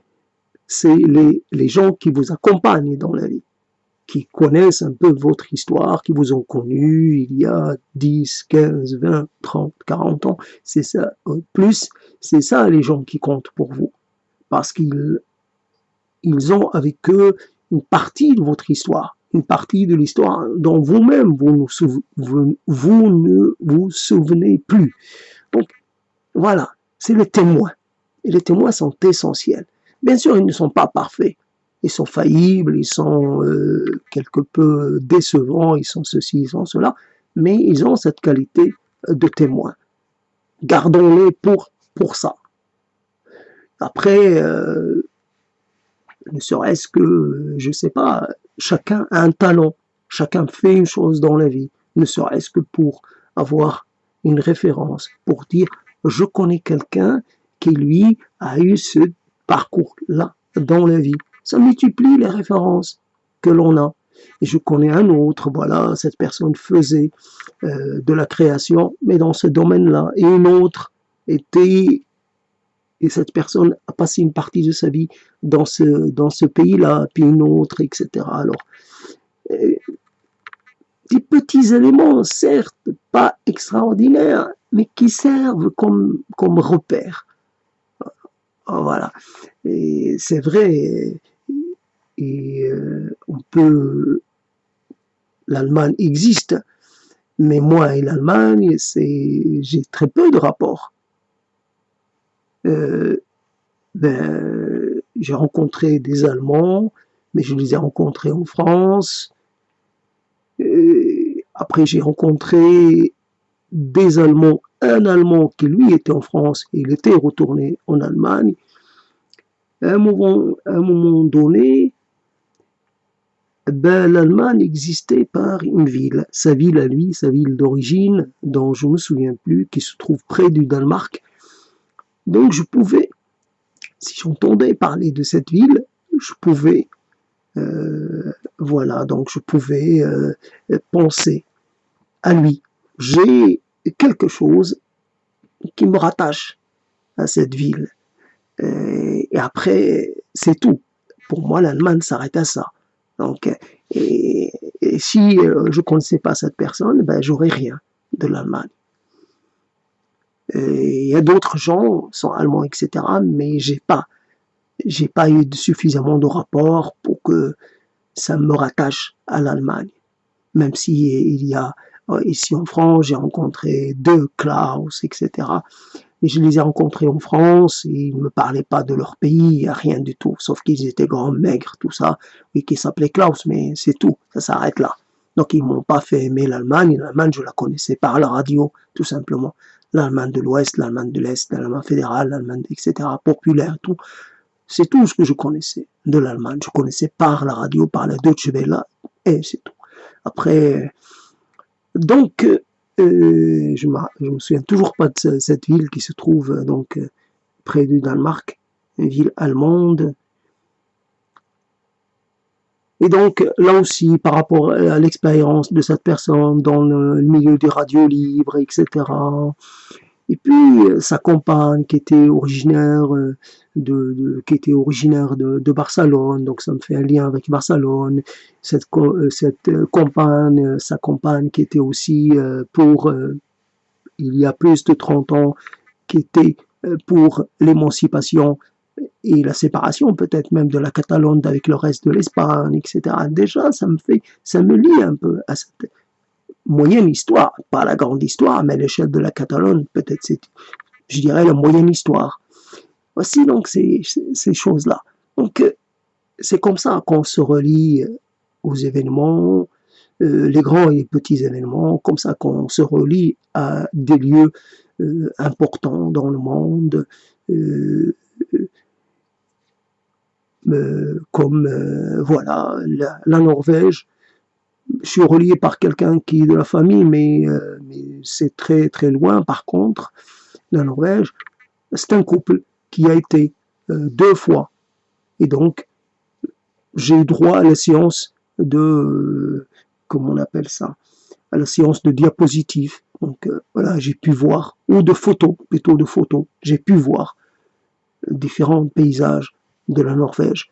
c'est les gens qui vous accompagnent dans la vie, qui connaissent un peu votre histoire, qui vous ont connu il y a 10, 15, 20, 30, 40 ans. C'est ça, plus, c'est ça les gens qui comptent pour vous. Parce qu'ils ont avec eux une partie de votre histoire, une partie de l'histoire dont vous-même vous ne vous souvenez plus. Donc, voilà, c'est les témoins. Et les témoins sont essentiels. Bien sûr, ils ne sont pas parfaits. Ils sont faillibles, ils sont quelque peu décevants, ils sont ceci, ils sont cela, mais ils ont cette qualité de témoin. Gardons-les pour ça. Après, ne serait-ce que, je ne sais pas, chacun a un talent, chacun fait une chose dans la vie, ne serait-ce que pour avoir une référence, pour dire, je connais quelqu'un qui, lui, a eu ce parcours-là dans la vie. Ça multiplie les références que l'on a. Et je connais un autre, voilà, cette personne faisait de la création, mais dans ce domaine-là, et une autre était, et cette personne a passé une partie de sa vie dans ce pays-là, puis une autre, etc. Alors, des petits éléments, certes, pas extraordinaires, mais qui servent comme repère. Voilà. Et c'est vrai, et on peut... L'Allemagne existe, mais moi et l'Allemagne, j'ai très peu de rapports. J'ai rencontré des Allemands, mais je les ai rencontrés en France. Après, j'ai rencontré des Allemands, un Allemand qui lui était en France, et il était retourné en Allemagne. À un moment donné, l'Allemagne existait par une ville, sa ville à lui, sa ville d'origine, dont je ne me souviens plus, qui se trouve près du Danemark. Donc je pouvais, si j'entendais parler de cette ville, je pouvais, voilà, donc je pouvais penser à lui. J'ai quelque chose qui me rattache à cette ville. Et après, c'est tout. Pour moi, l'Allemagne s'arrête à ça. Donc, et si je ne connaissais pas cette personne, ben, j'aurais rien de l'Allemagne. Il y a d'autres gens qui sont allemands, etc., mais j'ai pas eu suffisamment de rapports pour que ça me rattache à l'Allemagne. Même si il y a ici en France, j'ai rencontré 2 Klaus, etc. Mais je les ai rencontrés en France, et ils ne me parlaient pas de leur pays, rien du tout, sauf qu'ils étaient grands, maigres, tout ça, oui, qui s'appelaient Klaus, mais c'est tout, ça s'arrête là. Donc ils ne m'ont pas fait aimer l'Allemagne. L'Allemagne, je la connaissais par la radio, tout simplement. L'Allemagne de l'Ouest, l'Allemagne de l'Est, l'Allemagne fédérale, l'Allemagne, etc., populaire, tout. C'est tout ce que je connaissais de l'Allemagne. Je connaissais par la radio, par la Deutsche Welle, et c'est tout. Après, donc, je me souviens toujours pas de cette ville qui se trouve donc près du Danemark, une ville allemande. Et donc, là aussi, par rapport à l'expérience de cette personne dans le milieu des radios libres, etc. Et puis, sa compagne qui était originaire de Barcelone, donc ça me fait un lien avec Barcelone. Cette compagne, sa compagne qui était aussi il y a plus de 30 ans, qui était pour l'émancipation et la séparation peut-être même de la Catalogne avec le reste de l'Espagne, etc. Déjà, ça me lie un peu à cette moyenne histoire, pas la grande histoire, mais à l'échelle de la Catalogne, peut-être c'est, je dirais, la moyenne histoire. Voici donc ces choses-là. Donc, c'est comme ça qu'on se relie aux événements, les grands et les petits événements, comme ça qu'on se relie à des lieux importants dans le monde, comme voilà, la Norvège. Je suis relié par quelqu'un qui est de la famille, mais c'est très très loin. Par contre, la Norvège, c'est un couple qui a été 2 fois. Et donc, j'ai eu droit à la séance de, comment on appelle ça, à la séance de diapositive. Donc, voilà, j'ai pu voir, ou de photos, plutôt de photos, j'ai pu voir différents paysages de la Norvège.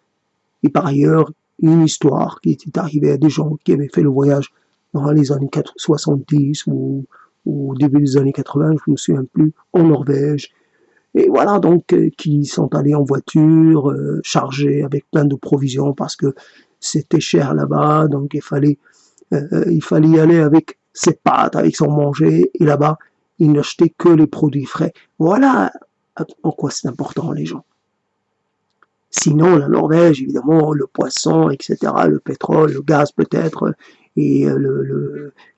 Et par ailleurs, une histoire qui était arrivée à des gens qui avaient fait le voyage dans les années 70 ou au début des années 80, je ne me souviens plus, en Norvège. Et voilà, donc, qui sont allés en voiture, chargés avec plein de provisions parce que c'était cher là-bas, donc il fallait y aller avec ses pâtes, avec son manger, et là-bas, ils n'achetaient que les produits frais. Voilà en quoi c'est important, les gens. Sinon, la Norvège, évidemment, le poisson, etc., le pétrole, le gaz peut-être, et,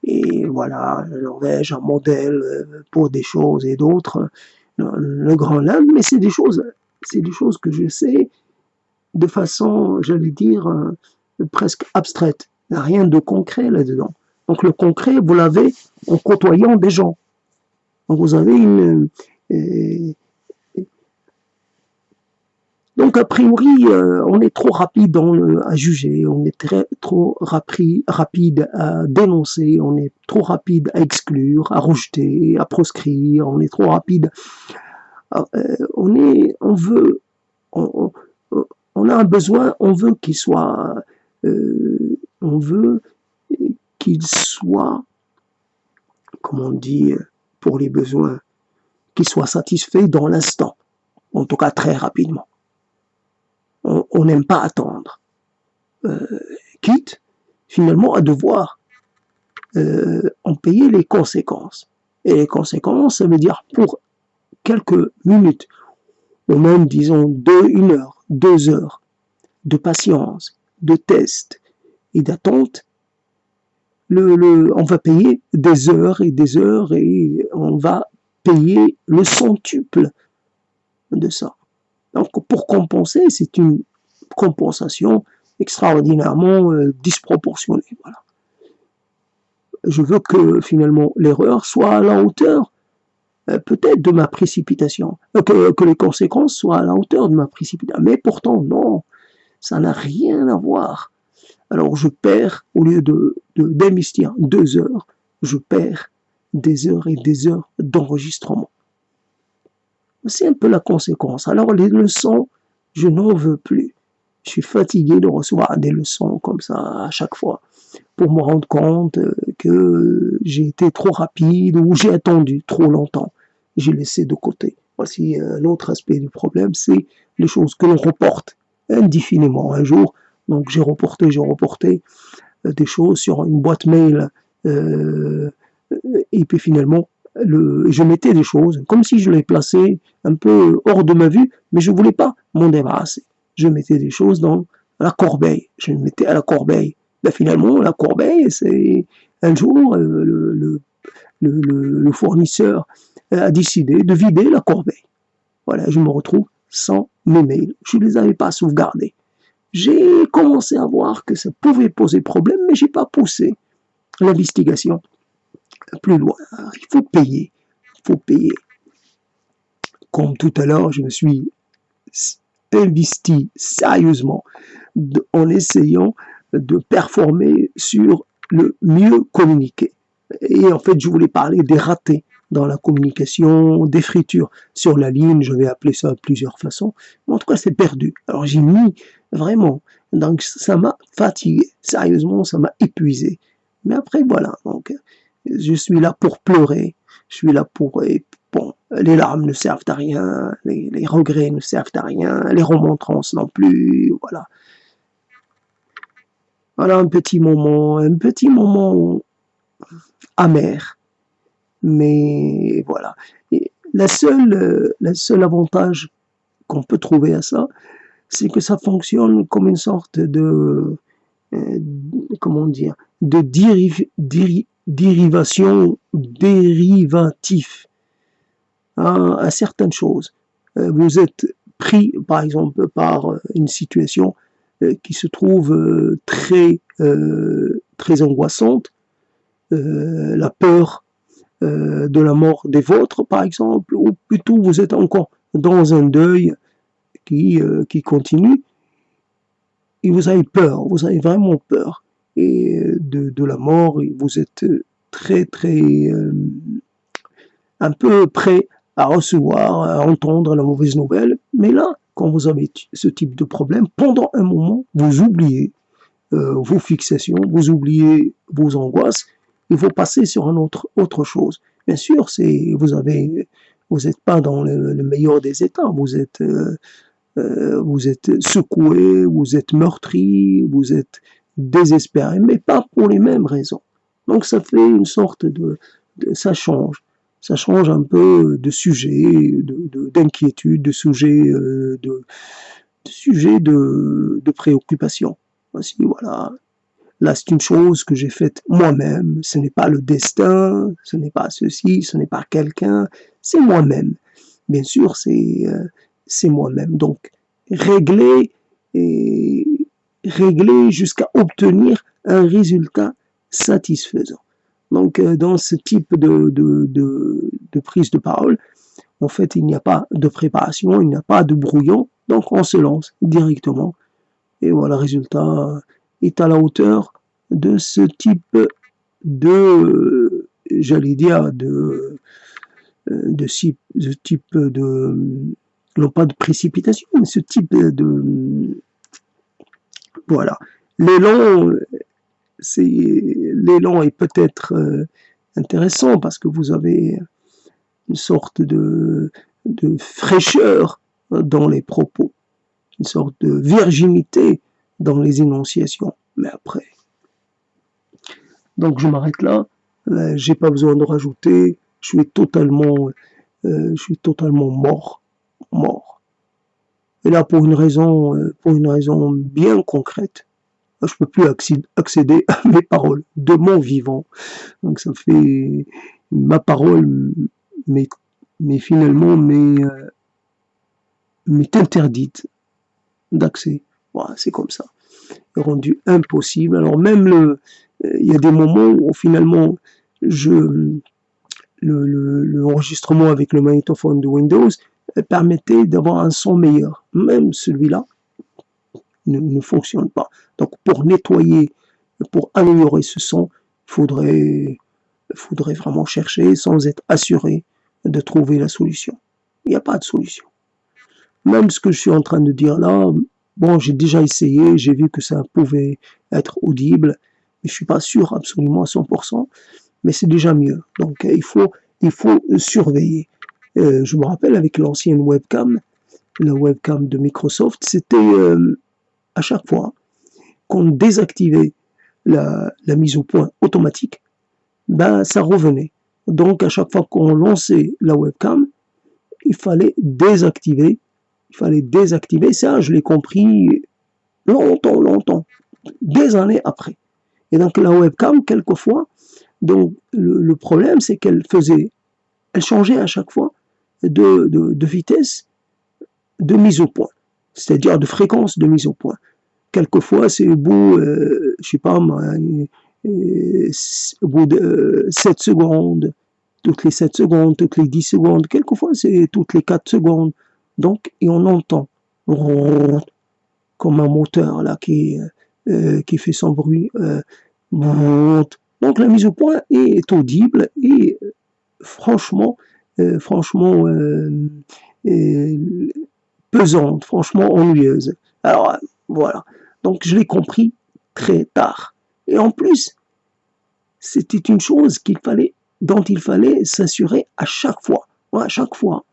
et voilà, la Norvège, un modèle pour des choses et d'autres, le Groenland, mais c'est des choses que je sais de façon, j'allais dire, presque abstraite. Il n'y a rien de concret là-dedans. Donc le concret, vous l'avez en côtoyant des gens. Donc vous avez donc a priori, on est trop rapide à juger, on est trop rapide à dénoncer, on est trop rapide à exclure, à rejeter, à proscrire, on est trop rapide. On veut, on a un besoin, on veut qu'il soit, comment on dit, pour les besoins, qu'il soit satisfait dans l'instant, en tout cas très rapidement. On n'aime pas attendre, quitte finalement à devoir en payer les conséquences. Et les conséquences, ça veut dire pour quelques minutes, ou même disons 1 heure, 2 heures de patience, de test et d'attente, on va payer des heures et des heures et on va payer le centuple de ça. Donc pour compenser, c'est une compensation extraordinairement disproportionnée. Voilà. Je veux que finalement l'erreur soit à la hauteur peut-être de ma précipitation, que les conséquences soient à la hauteur de ma précipitation. Mais pourtant, non, ça n'a rien à voir. Alors je perds, au lieu d'investir 2 heures, je perds des heures et des heures d'enregistrement. C'est un peu la conséquence. Alors les leçons, je n'en veux plus. Je suis fatigué de recevoir des leçons comme ça à chaque fois pour me rendre compte que j'ai été trop rapide ou j'ai attendu trop longtemps. J'ai laissé de côté. Voici l'autre aspect du problème, c'est les choses que l'on reporte indéfiniment. Un jour, donc j'ai reporté des choses sur une boîte mail et puis finalement je mettais des choses comme si je les plaçais un peu hors de ma vue, mais je ne voulais pas m'en débarrasser. Je mettais des choses dans la corbeille. Je les mettais à la corbeille. Ben finalement, la corbeille, c'est un jour, le fournisseur a décidé de vider la corbeille. Voilà, je me retrouve sans mes mails. Je ne les avais pas sauvegardés. J'ai commencé à voir que ça pouvait poser problème, mais je n'ai pas poussé l'investigation plus loin. Il faut payer. Il faut payer. Comme tout à l'heure, je me suis investi sérieusement en essayant de performer sur le mieux communiquer. Et en fait, je voulais parler des ratés dans la communication, des fritures sur la ligne, je vais appeler ça de plusieurs façons, mais en tout cas, c'est perdu. Alors j'ai mis vraiment, donc ça m'a fatigué, sérieusement, ça m'a épuisé. Mais après, voilà, donc je suis là pour pleurer, je suis là pour... Bon, les larmes ne servent à rien, les regrets ne servent à rien, les remontrances non plus, voilà. Voilà un petit moment amer. Mais voilà. Et la seule avantage qu'on peut trouver à ça, c'est que ça fonctionne comme une sorte de, comment dire, de dérivatif à certaines choses. Vous êtes pris, par exemple, par une situation qui se trouve très angoissante, la peur de la mort des vôtres, par exemple, ou plutôt vous êtes encore dans un deuil qui continue, et vous avez peur, vous avez vraiment peur et de la mort, et vous êtes très un peu prêt à recevoir, à entendre la mauvaise nouvelle, mais là, quand vous avez ce type de problème, pendant un moment, vous oubliez vos fixations, vous oubliez vos angoisses, et vous passez sur autre chose. Bien sûr, vous n'êtes pas dans le meilleur des états, vous êtes secoué, vous êtes meurtri, vous êtes désespéré, mais pas pour les mêmes raisons. Donc ça fait une sorte ça change un peu de sujet, d'inquiétude, de sujet de préoccupation. Voici, voilà. Là, c'est une chose que j'ai faite moi-même. Ce n'est pas le destin, ce n'est pas ceci, ce n'est pas quelqu'un, c'est moi-même. Bien sûr, c'est moi-même. Donc, régler jusqu'à obtenir un résultat satisfaisant. Donc, dans ce type de prise de parole, en fait, il n'y a pas de préparation, il n'y a pas de brouillon, donc on se lance directement. Et voilà, le résultat est à la hauteur de ce type j'allais dire, non pas de précipitation, mais ce type voilà. L'élan est peut-être intéressant parce que vous avez une sorte de fraîcheur dans les propos, une sorte de virginité dans les énonciations. Mais après, donc je m'arrête là. J'ai pas besoin de rajouter. Je suis totalement mort. Et là, pour une raison bien concrète, je peux plus accéder à mes paroles de mon vivant. Donc ça fait ma parole, mais finalement m'est interdite d'accès. Voilà, c'est comme ça. Rendu impossible. Alors même il y a des moments où finalement l'enregistrement avec le magnétophone de Windows permettait d'avoir un son meilleur. Même celui-là ne fonctionne pas. Donc pour nettoyer, pour améliorer ce son, il faudrait vraiment chercher sans être assuré de trouver la solution. Il n'y a pas de solution. Même ce que je suis en train de dire là, bon, j'ai déjà essayé, j'ai vu que ça pouvait être audible, mais je suis pas sûr absolument à 100%, mais c'est déjà mieux. Donc il faut surveiller. Je me rappelle avec l'ancienne webcam, la webcam de Microsoft, c'était à chaque fois qu'on désactivait la mise au point automatique, ben ça revenait. Donc à chaque fois qu'on lançait la webcam, il fallait désactiver. Ça, je l'ai compris longtemps, des années après. Et donc la webcam, quelquefois, donc le problème, c'est qu'elle changeait à chaque fois de vitesse de mise au point, c'est-à-dire de fréquence de mise au point. Quelquefois, c'est au bout, je sais pas, au bout de 7 secondes, toutes les 7 secondes, toutes les 10 secondes, quelquefois c'est toutes les 4 secondes. Donc, et on entend comme un moteur là qui fait son bruit. Donc la mise au point est audible et franchement pesante, franchement ennuyeuse. Alors voilà. Donc je l'ai compris très tard. Et en plus, c'était une chose dont il fallait s'assurer à chaque fois. À chaque fois,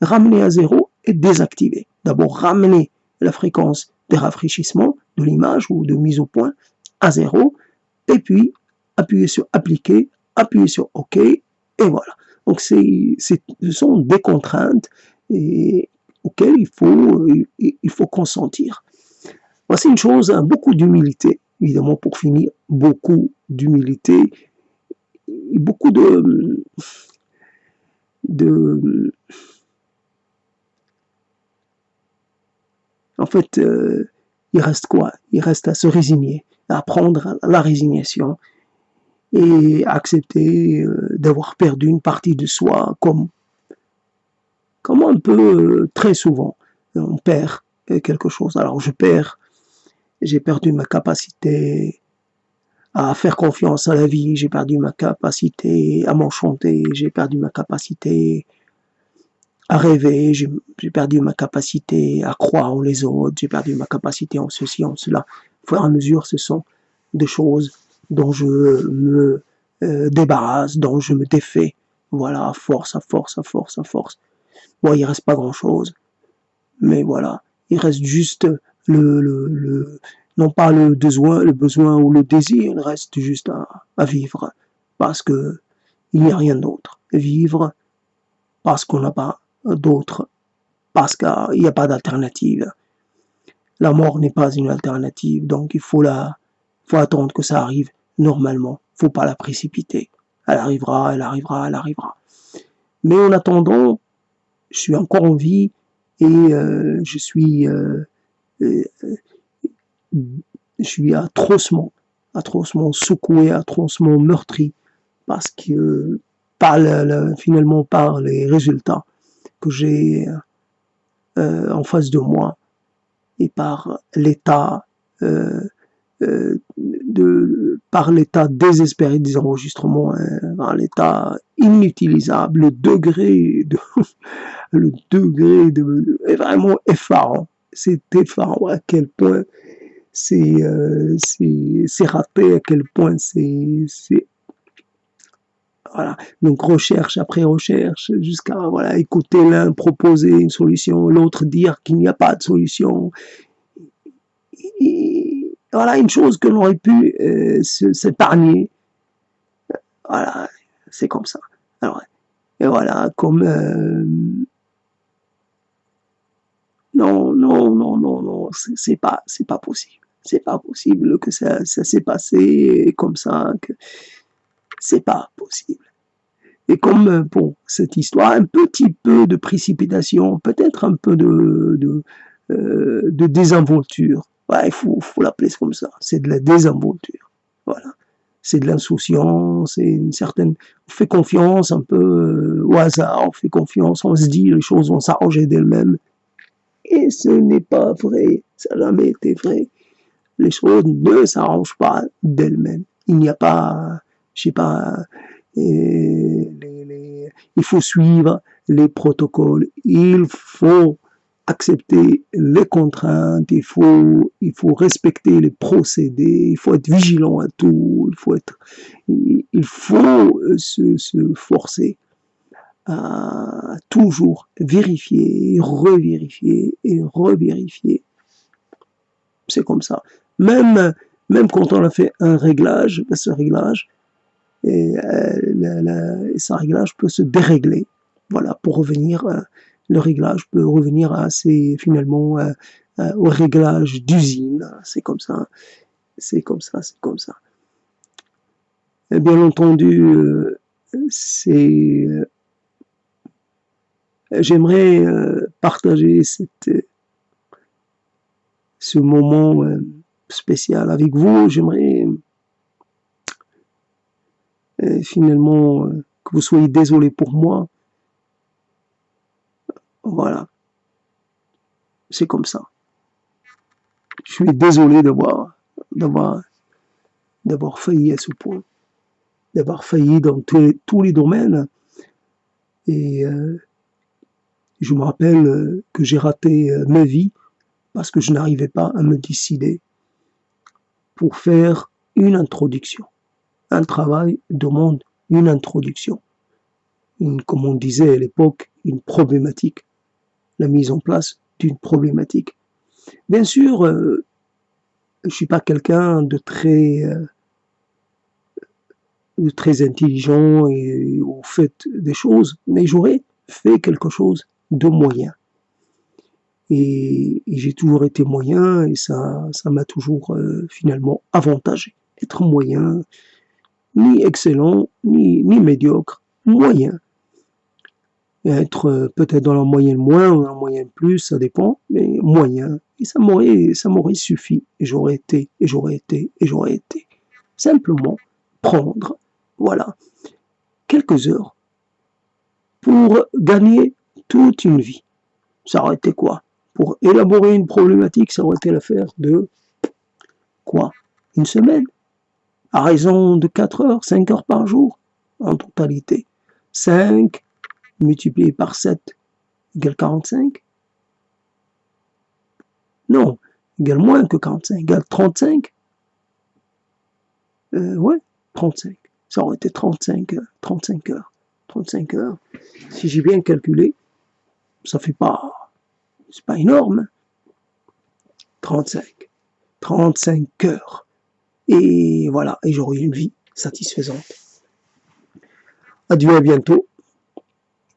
ramener à zéro et désactiver. D'abord, ramener la fréquence de rafraîchissement de l'image ou de mise au point à zéro, et puis appuyer sur appliquer, appuyer sur OK, et voilà. Donc, ce sont des contraintes auxquelles il faut consentir. Voici une chose, beaucoup d'humilité, évidemment, pour finir, beaucoup d'humilité, et beaucoup en fait, il reste quoi? Il reste à se résigner, à apprendre la résignation et accepter d'avoir perdu une partie de soi, comme un peu très souvent on perd quelque chose. Alors j'ai perdu ma capacité à faire confiance à la vie, j'ai perdu ma capacité à m'enchanter, j'ai perdu ma capacité à rêver, j'ai perdu ma capacité à croire en les autres, j'ai perdu ma capacité en ceci, en cela. Au fur et à mesure, ce sont des choses dont je me débarrasse, dont je me défais. Voilà, à force, à force, à force, à force. Bon, il reste pas grand-chose, mais voilà, il reste juste non pas le besoin ou le désir, il reste juste à vivre, parce que il n'y a rien d'autre. Vivre parce qu'on n'a pas d'autre, parce qu'il n'y a pas d'alternative. La mort n'est pas une alternative, donc faut attendre que ça arrive normalement. Faut pas la précipiter. Elle arrivera, elle arrivera, elle arrivera. Mais en attendant, je suis encore en vie et euh, je suis atrocement secoué, atrocement meurtri, parce que finalement par les résultats que j'ai en face de moi et par l'état par l'état désespéré des enregistrements, par l'état inutilisable, le degré de est vraiment effarant. C'est effarant à quel point c'est raté, à quel point c'est voilà. Donc recherche après recherche, jusqu'à voilà, écouter l'un proposer une solution, l'autre dire qu'il n'y a pas de solution. Et, voilà une chose que l'on aurait pu s'épargner. Voilà, c'est comme ça. Alors, et voilà, comme non, non, non, non, non, c'est pas possible. C'est pas possible que ça s'est passé comme ça, que c'est pas possible. Et comme pour cette histoire, un petit peu de précipitation, peut-être un peu de désinvolture. Ouais, faut l'appeler comme ça. C'est de la désinvolture. Voilà. C'est de l'insouciance, c'est une certaine. On fait confiance un peu au hasard, on fait confiance, on se dit les choses vont s'arranger d'elles-mêmes. Et ce n'est pas vrai. Ça n'a jamais été vrai. Les choses ne s'arrangent pas d'elles-mêmes. Il n'y a pas, je sais pas, il faut suivre les protocoles, il faut accepter les contraintes, il faut respecter les procédés, il faut être vigilant à tout, il faut se forcer à toujours vérifier, revérifier et revérifier. C'est comme ça. Même, même quand on a fait un réglage, ce réglage, sa réglage peut se dérégler. Voilà, pour revenir, le réglage peut revenir à finalement au réglage d'usine. C'est comme ça, c'est comme ça, c'est comme ça. Et bien entendu, c'est, j'aimerais partager ce moment spécial avec vous. J'aimerais finalement que vous soyez désolé pour moi. Voilà, c'est comme ça. Je suis désolé d'avoir failli à ce point, d'avoir failli dans tous les domaines. Et je me rappelle que j'ai raté ma vie parce que je n'arrivais pas à me décider pour faire une introduction. Un travail demande une introduction. Comme on disait à l'époque, une problématique. La mise en place d'une problématique. Bien sûr, je suis pas quelqu'un de très intelligent et au fait des choses, mais j'aurais fait quelque chose de moyen. Et j'ai toujours été moyen et ça m'a toujours finalement avantagé. Être moyen, ni excellent, ni médiocre, moyen. Et être peut-être dans la moyenne moins ou dans la moyenne plus, ça dépend, mais moyen. Et ça m'aurait suffi. Et j'aurais été, et j'aurais été, et j'aurais été. Simplement prendre, voilà, quelques heures pour gagner toute une vie. Ça aurait été quoi? Pour élaborer une problématique, ça aurait été l'affaire de quoi? Une semaine? À raison de 4 heures, 5 heures par jour, en totalité. 5 multiplié par 7, égale 45? Non, égale moins que 45, égale 35? Ouais, 35. Ça aurait été 35 heures. 35 heures. Si j'ai bien calculé, ça fait pas... C'est pas énorme. 35. 35 heures. Et voilà, et j'aurai une vie satisfaisante. Adieu, à bientôt.